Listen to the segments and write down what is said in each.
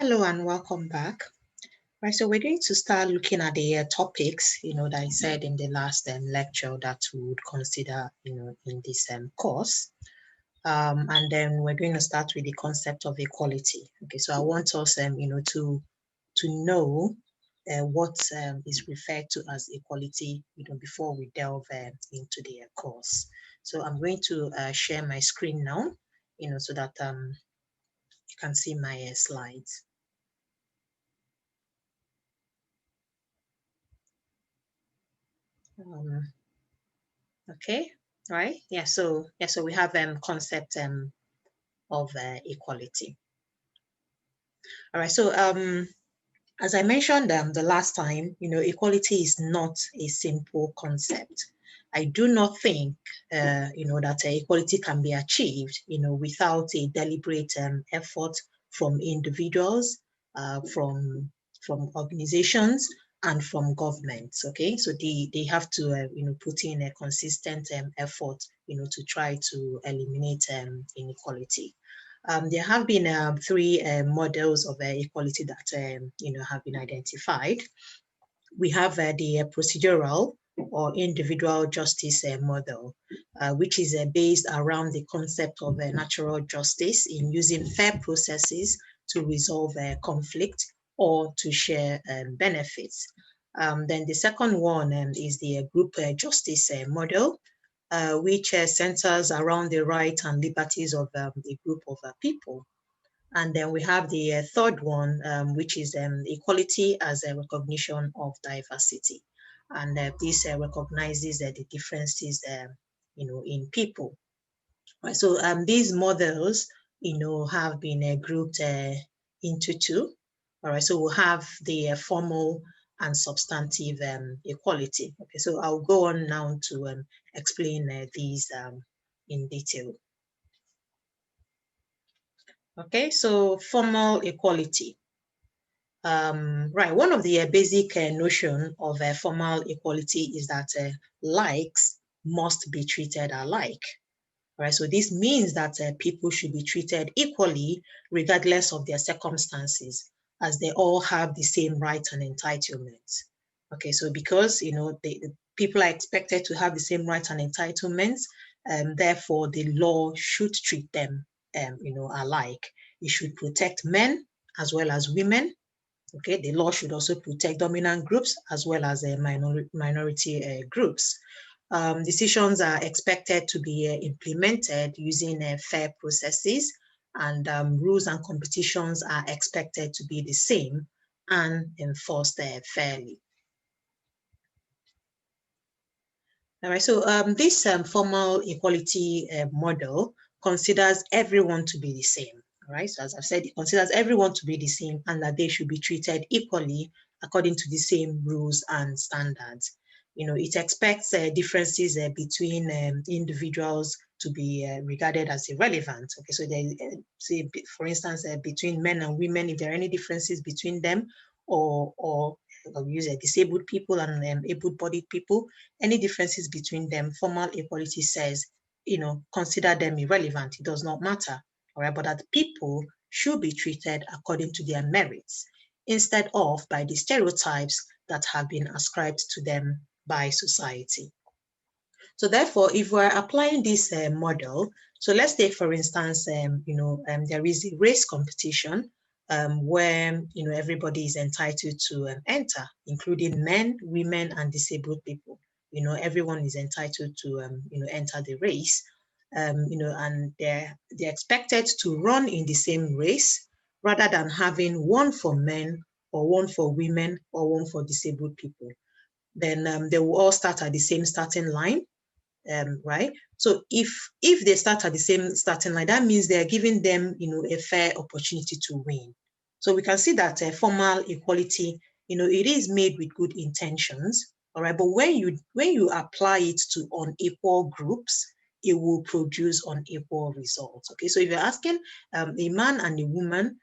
Hello and welcome back. Right, so we're going to start looking at the topics, that I said in the last lecture that we would consider, in this course. And then we're going to start with the concept of equality. Okay, so I want us, to know what is referred to as equality, before we delve into the course. So I'm going to share my screen now, so that you can see my slides. Okay, right? So we have concept of equality. All right, so as I mentioned the last time, equality is not a simple concept. I do not think that equality can be achieved without a deliberate effort from individuals, from organizations, and from governments. Okay, so they have to put in a consistent effort to try to eliminate inequality. There have been three models of equality that have been identified. We have the procedural or individual justice model, which is based around the concept of natural justice in using fair processes to resolve conflict or to share benefits. Then the second one is the group justice model, which centers around the rights and liberties of a group of people. And then we have the third one, which is equality as a recognition of diversity. And this recognizes the differences, in people. Right, so these models, have been grouped into two. All right, so we'll have the formal and substantive equality. Okay, so I'll go on now to explain these in detail. Okay, so formal equality. Right, one of the basic notion of formal equality is that likes must be treated alike. Right, so this means that people should be treated equally regardless of their circumstances, as they all have the same rights and entitlements. Okay, so because the people are expected to have the same rights and entitlements, therefore the law should treat them, alike. It should protect men as well as women. Okay, the law should also protect dominant groups as well as minority groups. Decisions are expected to be implemented using fair processes, and rules and competitions are expected to be the same and enforced fairly. All right, so this formal equality model considers everyone to be the same. All right, so as I've said, it considers everyone to be the same and that they should be treated equally according to the same rules and standards. It expects differences between individuals to be regarded as irrelevant. Okay, so say, for instance, between men and women, if there are any differences between them, or use disabled people and able-bodied people, any differences between them, formal equality says, consider them irrelevant. It does not matter, all right? But that people should be treated according to their merits instead of by the stereotypes that have been ascribed to them by society. So therefore, if we're applying this model, so let's take, for instance, there is a race competition where, everybody is entitled to enter, including men, women, and disabled people. Everyone is entitled to, enter the race, and they're expected to run in the same race rather than having one for men or one for women or one for disabled people. Then they will all start at the same starting line. Right? So if they start at the same starting line, that means they're giving them, a fair opportunity to win. So we can see that formal equality, it is made with good intentions, all right. But when you apply it to unequal groups, it will produce unequal results. Okay, so if you're asking a man and a woman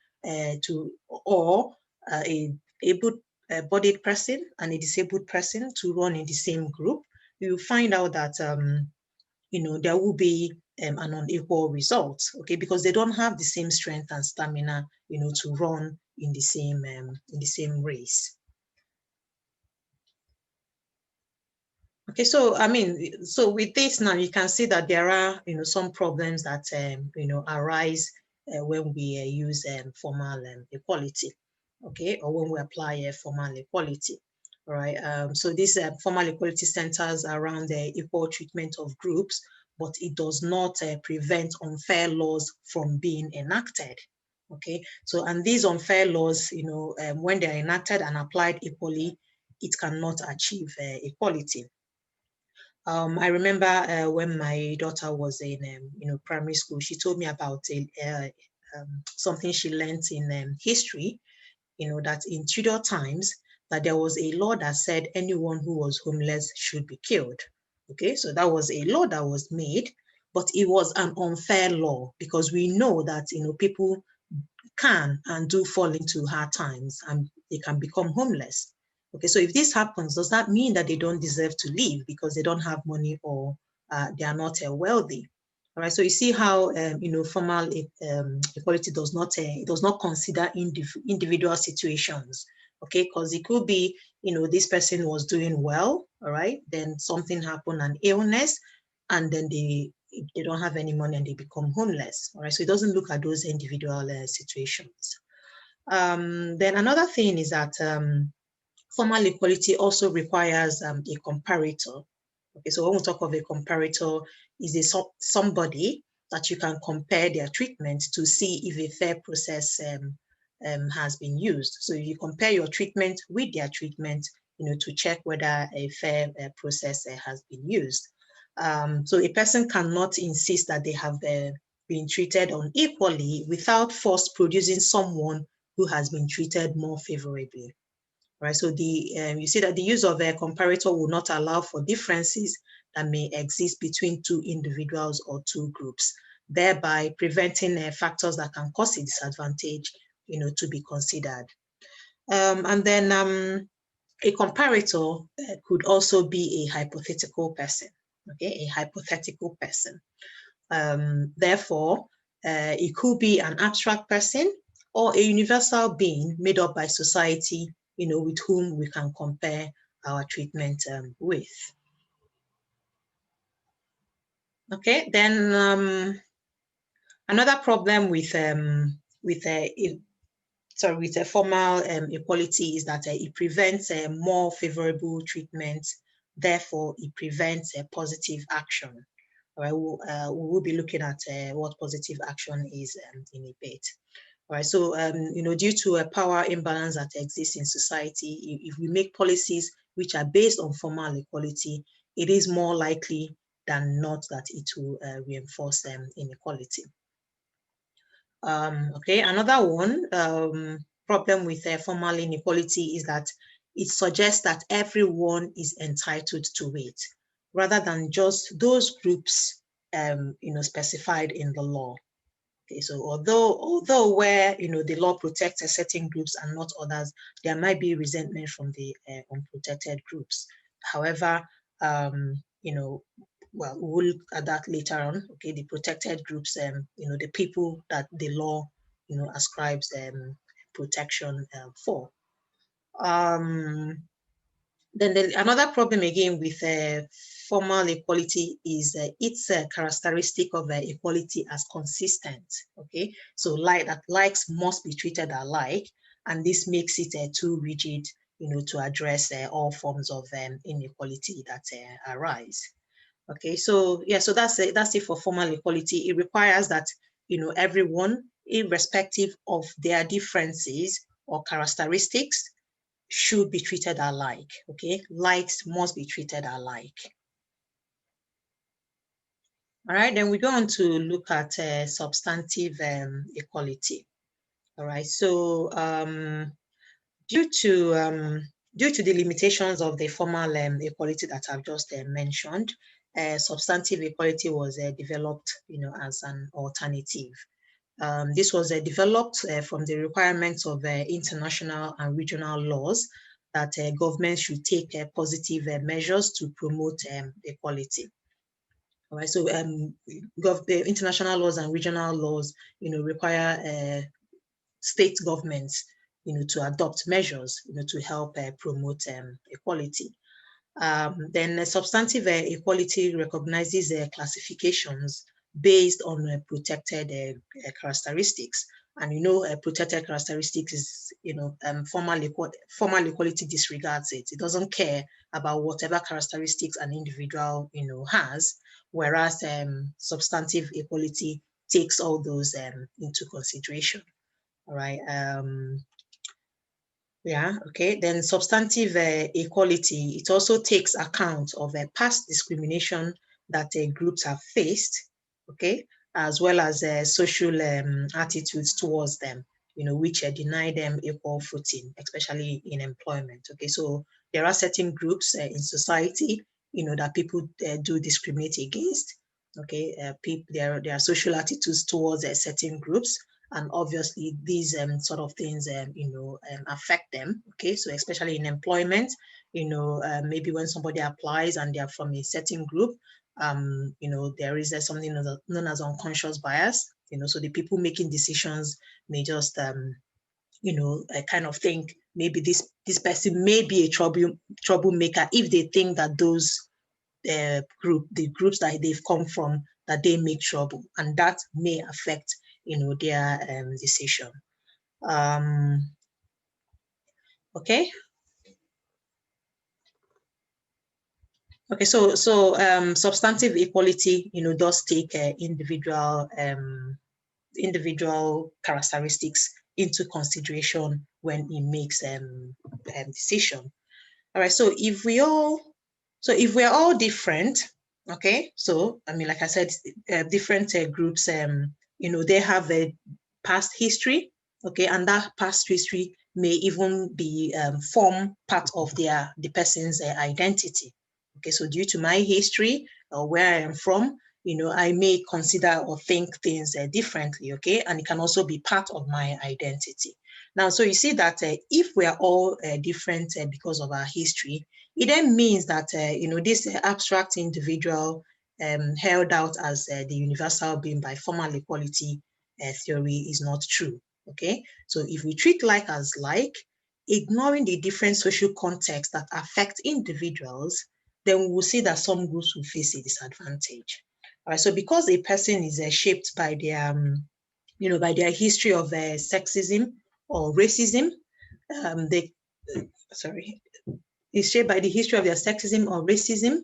or a able-bodied person and a disabled person to run in the same group, you find out that there will be an unequal result, okay, because they don't have the same strength and stamina, to run, in the same race. Okay, so I mean, so with this now, you can see that there are, some problems that arise when we use formal equality, okay, or when we apply formal equality. All right. So this formal equality centers around the equal treatment of groups, but it does not prevent unfair laws from being enacted. Okay. So, and these unfair laws, when they are enacted and applied equally, it cannot achieve equality. I remember when my daughter was in, primary school, she told me about something she learned in history, that in Tudor times, that there was a law that said anyone who was homeless should be killed. Okay, so that was a law that was made, but it was an unfair law because we know that, people can and do fall into hard times and they can become homeless. Okay, so if this happens, does that mean that they don't deserve to live because they don't have money or they are not wealthy? All right, so you see how formal equality does not consider individual situations. Okay, because it could be this person was doing well, all right, then something happened, an illness, and then they don't have any money and they become homeless. All right, so it doesn't look at those individual situations. Then another thing is that formal equality also requires a comparator. Okay, so when we talk of a comparator, is somebody that you can compare their treatment to see if a fair process has been used. So if you compare your treatment with their treatment, to check whether a fair process has been used. So a person cannot insist that they have been treated unequally without first producing someone who has been treated more favorably. Right, so you see that the use of a comparator will not allow for differences that may exist between two individuals or two groups, thereby preventing factors that can cause a disadvantage, to be considered. And then a comparator could also be a hypothetical person, okay, a hypothetical person. Therefore, it could be an abstract person or a universal being made up by society, with whom we can compare our treatment with. Okay, then another problem with formal equality is that it prevents more favorable treatment. Therefore, it prevents positive action. All right, we will be looking at what positive action is in a bit. All right, so due to a power imbalance that exists in society, if we make policies which are based on formal equality, it is more likely than not that it will reinforce inequality. Okay, another one problem with formal inequality is that it suggests that everyone is entitled to it, rather than just those groups specified in the law. Okay, so although where the law protects certain groups and not others, there might be resentment from the unprotected groups. However, well, we'll look at that later on. Okay, the protected groups, the people that the law, ascribes protection for. Then another problem again with formal equality is its characteristic of equality as consistent. Okay, so likes must be treated alike, and this makes it too rigid, to address all forms of inequality that arise. Okay, so yeah, so that's it for formal equality. It requires that everyone, irrespective of their differences or characteristics, should be treated alike. Okay, likes must be treated alike. All right, then we go on to look at substantive equality. All right, so due to the limitations of the formal equality that I've just mentioned, substantive equality was developed, as an alternative. This was developed from the requirements of international and regional laws that governments should take positive measures to promote equality. All right, so the international laws and regional laws, require state governments to adopt measures, to help promote equality. Then substantive equality recognizes classifications based on protected characteristics. And protected characteristics is, formal equality disregards it. It doesn't care about whatever characteristics an individual, has, whereas substantive equality takes all those into consideration. All right. Yeah, okay. Then substantive equality, it also takes account of past discrimination that groups have faced, okay, as well as social attitudes towards them, which deny them equal footing, especially in employment. Okay, so there are certain groups in society, that people do discriminate against. Okay, there are social attitudes towards certain groups, and obviously these sort of things affect them. Okay, so especially in employment, maybe when somebody applies and they are from a certain group, there is something known as unconscious bias. So the people making decisions may just kind of think maybe this person may be a troublemaker if they think that those the groups that they've come from, that they make trouble, and that may affect their decision. Okay. Okay, so substantive equality, does take individual characteristics into consideration when it makes decision. All right, so if we're all different, okay, so I mean, like I said, different groups, they have a past history, okay, and that past history may even be form part of the person's identity. Okay, so due to my history or where I am from, I may consider or think things differently, okay, and it can also be part of my identity. Now, so you see that if we are all different because of our history, it then means that, this abstract individual held out as the universal being by formal equality theory is not true, okay? So if we treat like as like, ignoring the different social contexts that affect individuals, then we will see that some groups will face a disadvantage. All right, so because a person is shaped by their, by their history of sexism or racism, is shaped by the history of their sexism or racism,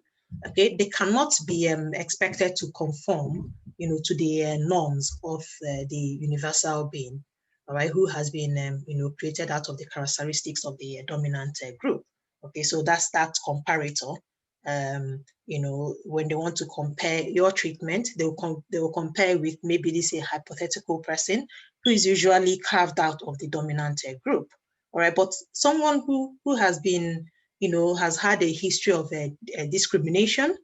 okay, they cannot be expected to conform, to the norms of the universal being, all right, who has been, created out of the characteristics of the dominant group. Okay, so that's that comparator. When they want to compare your treatment, they will compare with maybe this a hypothetical person who is usually carved out of the dominant group. All right, but someone who has been, has had a history of discrimination,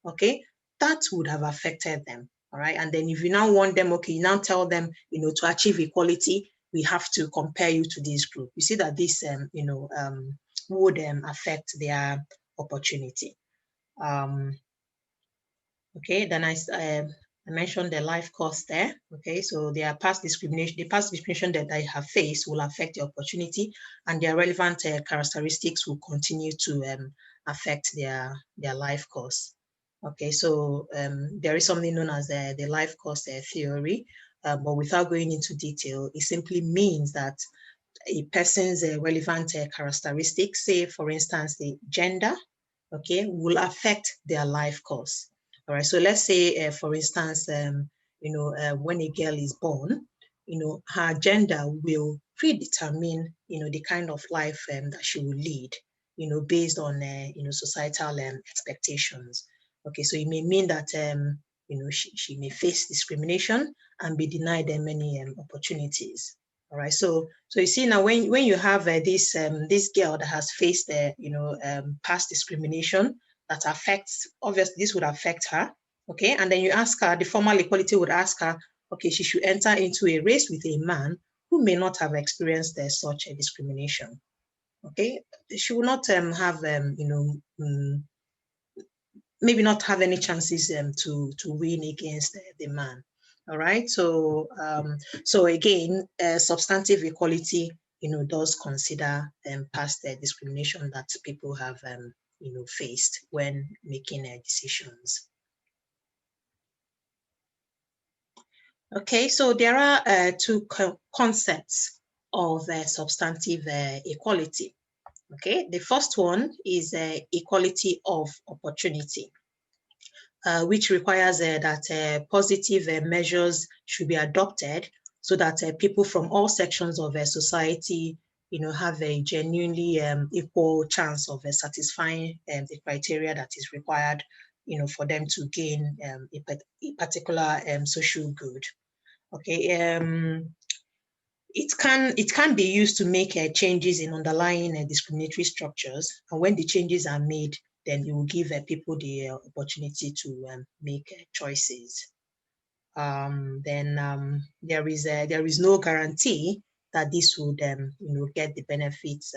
okay, that would have affected them. All right, and then if you now want them, okay, you now tell them, to achieve equality, we have to compare you to this group. You see that this, would affect their opportunity. Okay, then I mentioned the life cost there. Okay, so their past discrimination, the past discrimination that they have faced will affect the opportunity, and their relevant characteristics will continue to affect their life cost. Okay, so there is something known as the life cost theory, but without going into detail, it simply means that a person's relevant characteristics, say for instance the gender, okay, will affect their life course. All right, so let's say for instance, when a girl is born, her gender will predetermine, the kind of life that she will lead, based on, societal expectations. Okay, so it may mean that, she may face discrimination and be denied many opportunities. All right, so you see now when you have this girl that has faced past discrimination that affects, obviously this would affect her, okay, and then you ask her, the formal equality would ask her, okay, she should enter into a race with a man who may not have experienced such a discrimination, okay, she will not have maybe not have any chances to win against the man. All right, so so again, substantive equality, does consider past discrimination that people have, faced when making decisions. Okay, so there are two concepts of substantive equality. Okay, the first one is equality of opportunity, which requires that positive measures should be adopted so that people from all sections of society, have a genuinely equal chance of satisfying the criteria that is required, for them to gain a particular social good. Okay, it can be used to make changes in underlying discriminatory structures, and when the changes are made, then it will give people the opportunity to make choices. Then there is no guarantee that this would get the benefits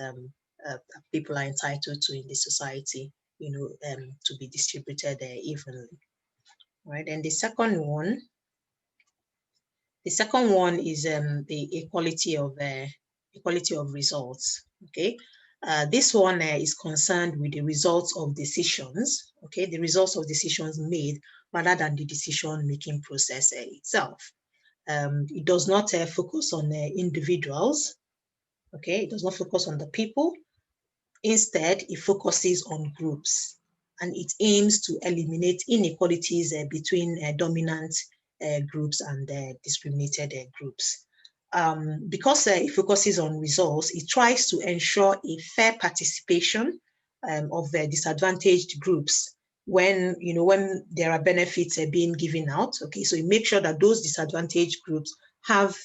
people are entitled to in the society, to be distributed evenly. Right, and the second one is the equality of results. Okay, this one is concerned with the results of decisions. Okay, the results of decisions made rather than the decision-making process itself. It does not focus on individuals. Okay, it does not focus on the people. Instead, it focuses on groups, and it aims to eliminate inequalities between dominant groups and discriminated groups. Because it focuses on results, it tries to ensure a fair participation of disadvantaged groups when there are benefits being given out. Okay, so it makes sure that those disadvantaged groups have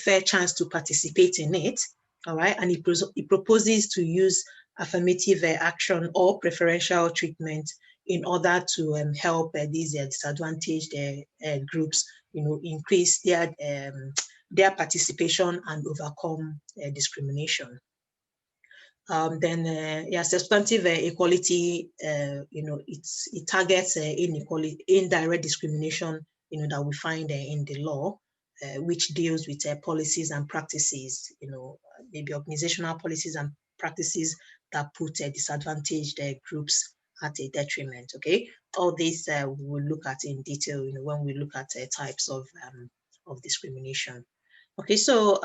fair chance to participate in it. All right, and it proposes to use affirmative action or preferential treatment in order to help these disadvantaged groups, increase their participation and overcome discrimination. Substantive equality, it targets indirect discrimination, that we find in the law, which deals with policies and practices, maybe organizational policies and practices that put disadvantaged groups at a detriment. Okay, all this we will look at in detail, when we look at types of discrimination. Okay, so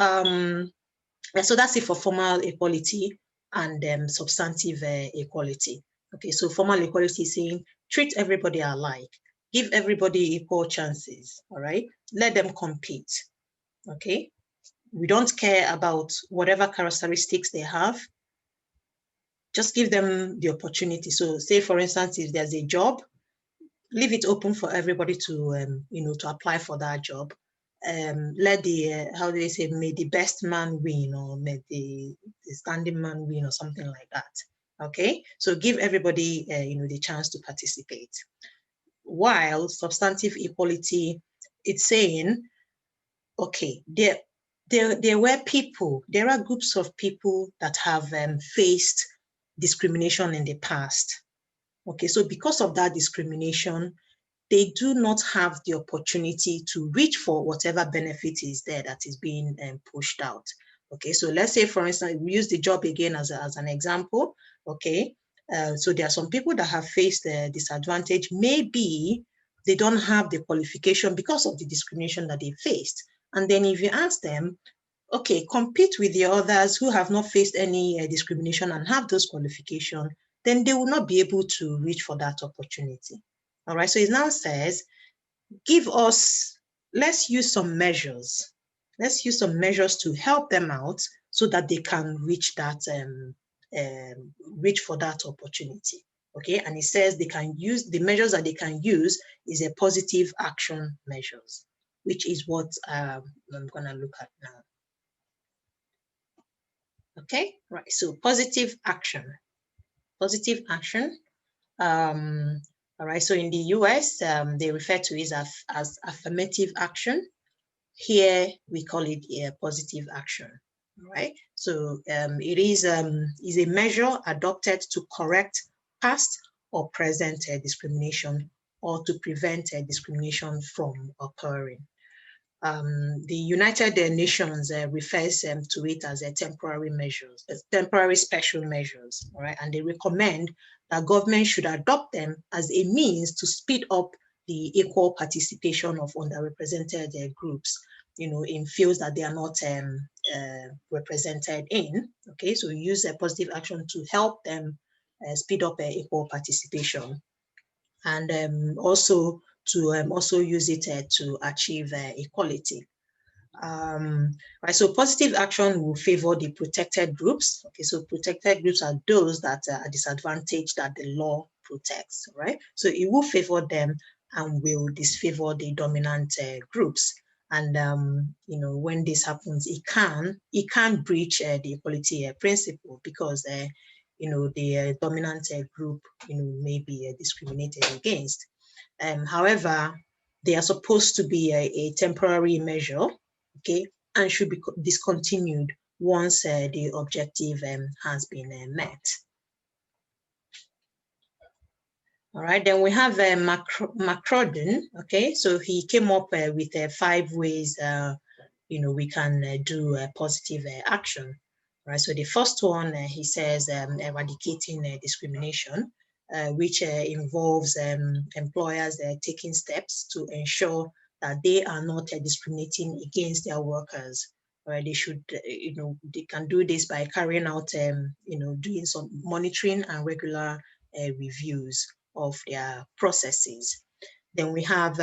that's it for formal equality and substantive equality. Okay, so formal equality is saying treat everybody alike, give everybody equal chances. All right, let them compete. Okay, we don't care about whatever characteristics they have. Just give them the opportunity. So say, for instance, if there's a job, leave it open for everybody to, to apply for that job. Let the, how do they say, may the best man win, or may the standing man win, or something like that. Okay, so give everybody, the chance to participate. While substantive equality, it's saying, okay, there are groups of people that have faced discrimination in the past. Okay, so because of that discrimination, they do not have the opportunity to reach for whatever benefit is there that is being pushed out. Okay, so let's say, for instance, we use the job again as an example. Okay, so there are some people that have faced the disadvantage. Maybe they don't have the qualification because of the discrimination that they faced. And then if you ask them, okay, compete with the others who have not faced any discrimination and have those qualifications, then they will not be able to reach for that opportunity. All right, so it now says, let's use some measures. Let's use some measures to help them out so that they can reach that, reach for that opportunity. Okay, and it says they can use, the measures that they can use is a positive action measures, which is what I'm gonna look at now. Okay, right, so positive action. Positive action. All right, so in the US, they refer to it as affirmative action. Here, we call it a positive action, all right? So it is a measure adopted to correct past or present discrimination, or to prevent discrimination from occurring. The United Nations refers to it as a temporary measures, temporary special measures, all right? And they recommend that government should adopt them as a means to speed up the equal participation of underrepresented groups, in fields that they are not represented in. Okay, so use a positive action to help them speed up equal participation, and also to also use it to achieve equality. Right, so positive action will favor the protected groups. Okay, so protected groups are those that are disadvantaged that the law protects, right? So it will favor them and will disfavor the dominant groups. And when this happens, it can breach the equality principle, because the dominant group may be discriminated against. However, they are supposed to be a temporary measure, okay, and should be discontinued once the objective has been met. All right, then we have McCrodden, okay, so he came up with 5 ways, we can do positive action, right? So the first one, he says, eradicating discrimination, which involves employers taking steps to ensure that they are not discriminating against their workers. Right? They should, they can do this by carrying out, doing some monitoring and regular reviews of their processes. Then we have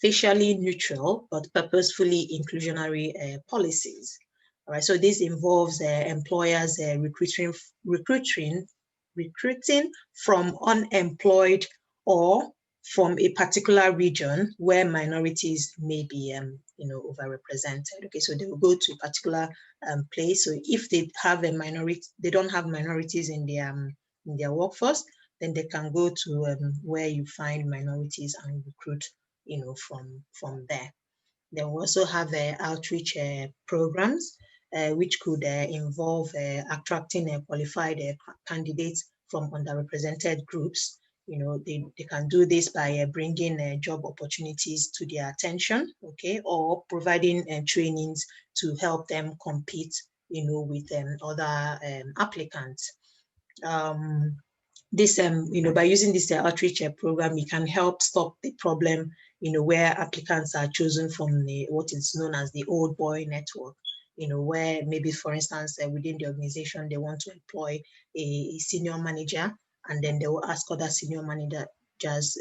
facially neutral but purposefully inclusionary policies. All right, so this involves employers recruiting from unemployed or from a particular region where minorities may be overrepresented. Okay, so they will go to a particular place. So if they have a minority, they don't have minorities in their workforce, then they can go to where you find minorities and recruit from there. Then we also have outreach programs, which could involve attracting qualified candidates from underrepresented groups. They can do this by bringing job opportunities to their attention, okay, or providing trainings to help them compete, with other applicants. This, by using this outreach program, it can help stop the problem, where applicants are chosen from what is known as the old boy network, where maybe, for instance, within the organization, they want to employ a senior manager, and then they will ask other senior managers,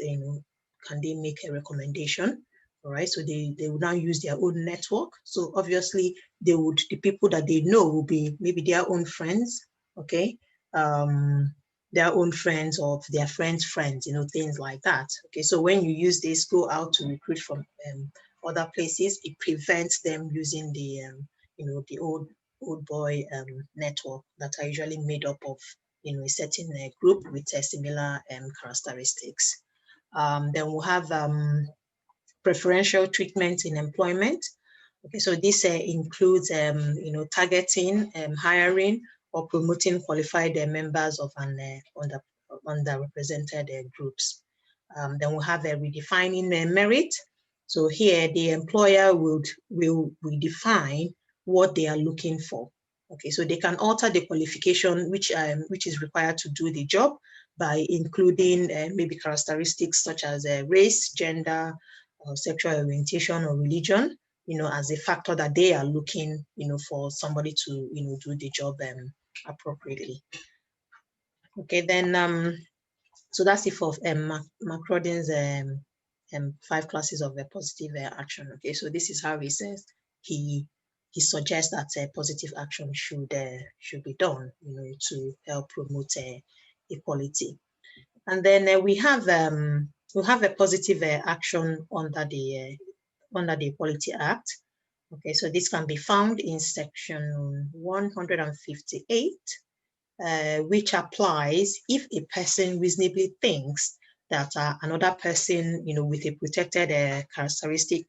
can they make a recommendation? All right, so they will now use their own network. So obviously, the people that they know will be maybe their own friends, okay, their own friends or their friends' friends, things like that. Okay, so when you use this, go out to recruit from other places, it prevents them using the, the old boy network that are usually made up of, a certain group with similar characteristics. Then we'll have preferential treatment in employment. Okay, so this includes, targeting, hiring, or promoting qualified members of an underrepresented groups. Then we'll have redefining merit. So here, the employer will define what they are looking for. Okay, so they can alter the qualification which is required to do the job by including maybe characteristics such as race, gender, or sexual orientation or religion, as a factor that they are looking, for somebody to, do the job appropriately. Okay, then so that's it for McCrodden's 5 classes of positive action. Okay, so this is how he says he suggests that positive action should be done, to help promote equality. And then we have a positive action under the Equality Act. Okay, so this can be found in section 158, which applies if a person reasonably thinks that another person, with a protected characteristic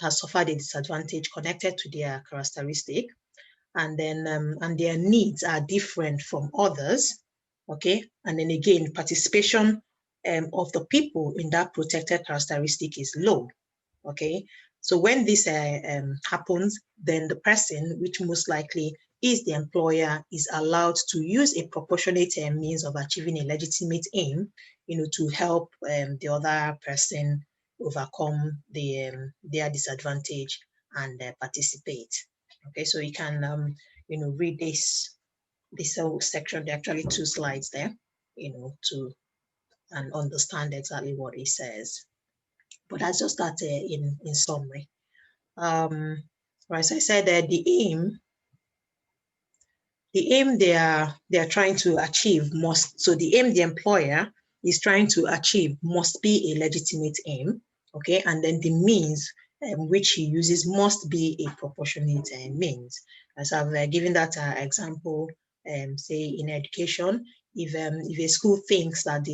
has suffered a disadvantage connected to their characteristic, and then and their needs are different from others. Okay, and then again, participation of the people in that protected characteristic is low. Okay, So when this happens, then the person, which most likely is the employer, is allowed to use a proportionate means of achieving a legitimate aim, to help the other person overcome their disadvantage and participate. Okay, so you can read this whole section. There are actually 2 slides there, and understand exactly what it says. But that's just that in summary. As I said, the aim they are trying to achieve must, so the aim the employer is trying to achieve must be a legitimate aim, okay, and then the means which he uses must be a proportionate means. As I've given that example, say in education, if a school thinks that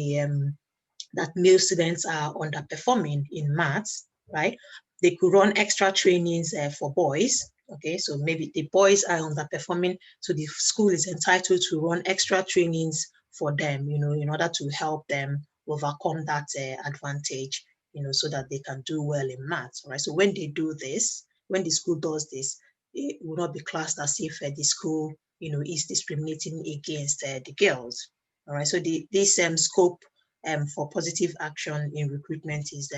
that male students are underperforming in maths, right? They could run extra trainings for boys. Okay, so maybe the boys are underperforming, so the school is entitled to run extra trainings for them, in order to help them overcome that advantage, so that they can do well in maths, right? So when they do this, when the school does this, it will not be classed as if the school, is discriminating against the girls. All right, so this scope for positive action in recruitment is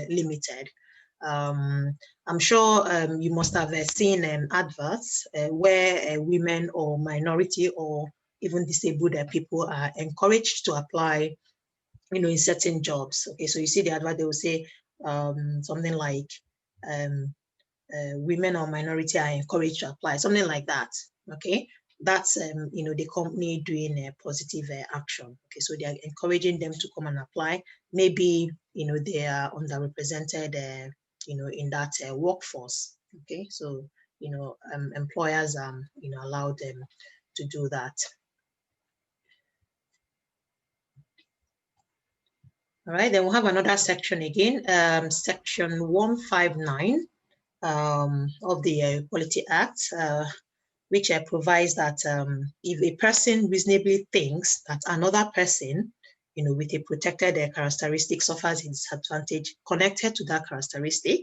limited. I'm sure you must have seen adverts where women or minority or even disabled people are encouraged to apply, in certain jobs. Okay, so you see the advert, they will say something like women or minority are encouraged to apply, something like that. Okay, that's the company doing a positive action. Okay, so they are encouraging them to come and apply. Maybe they are underrepresented in that workforce. Okay, so employers allow them to do that. All right, then we'll have another section again, section 159 of the Equality Act, which provides that if a person reasonably thinks that another person, with a protected characteristic suffers a disadvantage connected to that characteristic,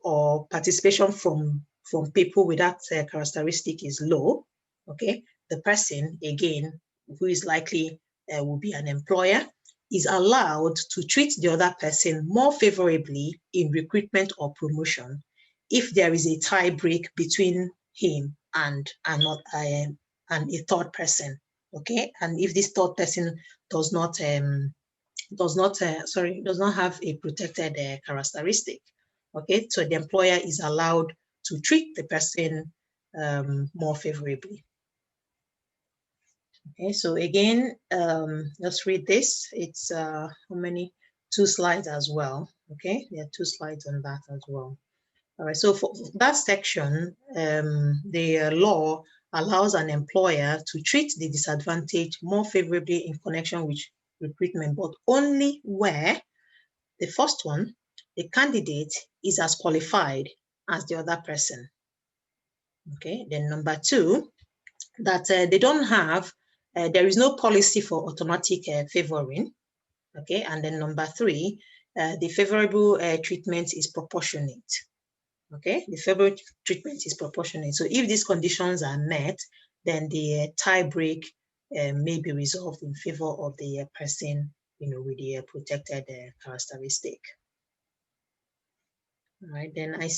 or participation from people with that characteristic is low, okay, the person, again, who is likely will be an employer, is allowed to treat the other person more favorably in recruitment or promotion if there is a tie break between him and a third person, okay, and if this third person does not have a protected characteristic, okay, so the employer is allowed to treat the person more favorably. Okay, so again, let's read this. It's how many? 2 slides as well. Okay, there are 2 slides on that as well. All right, so for that section, the law allows an employer to treat the disadvantaged more favorably in connection with recruitment, but only where the first one, the candidate is as qualified as the other person. Okay, then number 2, that they don't have, there is no policy for automatic favoring. Okay, and then number 3, the favorable treatment is proportionate. Okay, the favorable treatment is proportionate. So if these conditions are met, then the tie break may be resolved in favor of the person, with the protected characteristic. All right, then I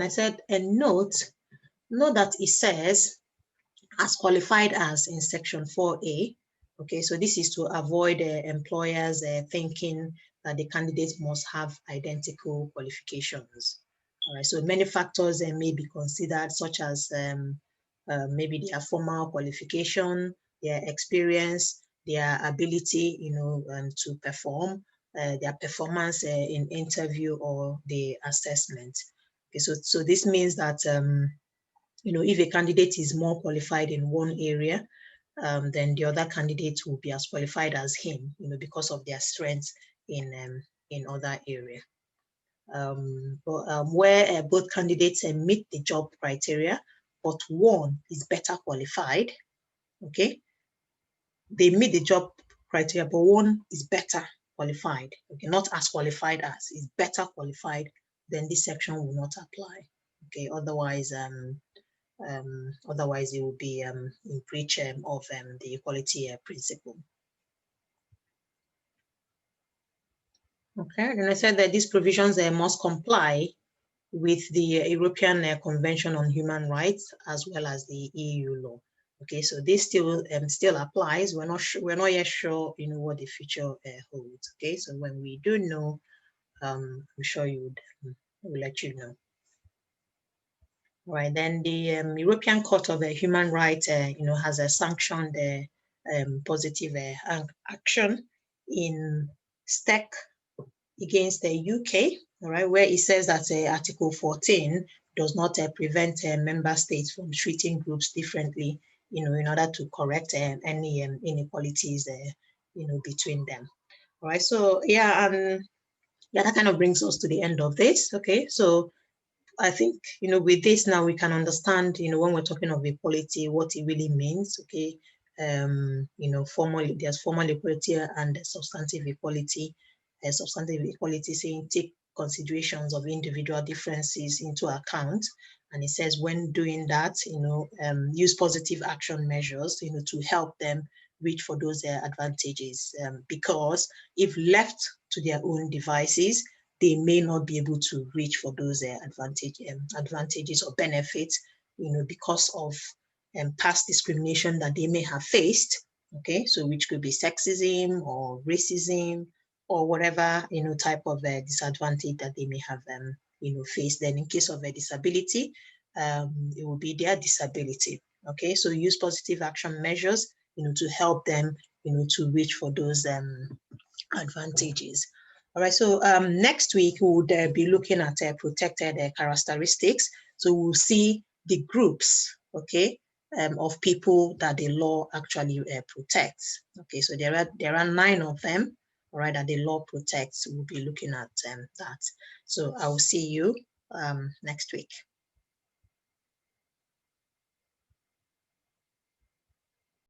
said, and note that it says as qualified as in section 4A. Okay, so this is to avoid employers thinking that the candidates must have identical qualifications. All right, so many factors may be considered, such as maybe their formal qualification, their experience, their ability, to perform, their performance in interview or the assessment. Okay, so this means that if a candidate is more qualified in one area, then the other candidate will be as qualified as him, because of their strengths in other area. But where both candidates meet the job criteria, but one is better qualified, okay, they meet the job criteria, but one is better qualified, okay, not as qualified as, is better qualified, then this section will not apply. Okay, otherwise, otherwise it will be in breach of the equality principle. Okay, and I said that these provisions must comply with the European Convention on Human Rights as well as the EU law. Okay, so this still applies. We're not yet sure, what the future holds. Okay, so when we do know, I'm sure we'll let you know. Right, then the European Court of Human Rights, has sanctioned positive action in STEC against the UK, all right, where it says that Article 14 does not prevent member states from treating groups differently, in order to correct any inequalities, between them. All right, so yeah, that kind of brings us to the end of this. Okay, so I think, with this now we can understand, when we're talking of equality, what it really means. Okay, formally there's formal equality and substantive equality. Substantive equality saying take considerations of individual differences into account, and it says when doing that, use positive action measures, to help them reach for those advantages. Because if left to their own devices, they may not be able to reach for those advantages or benefits, because of past discrimination that they may have faced. Okay, so which could be sexism or racism or whatever type of disadvantage that they may have faced. Then in case of a disability, it will be their disability. Okay, so use positive action measures to help them to reach for those advantages. All right, so next week we would be looking at protected characteristics. So we'll see the groups, okay, of people that the law actually protects. Okay, so there are 9 of them, all right, that the law protects. We'll be looking at that. So I will see you next week.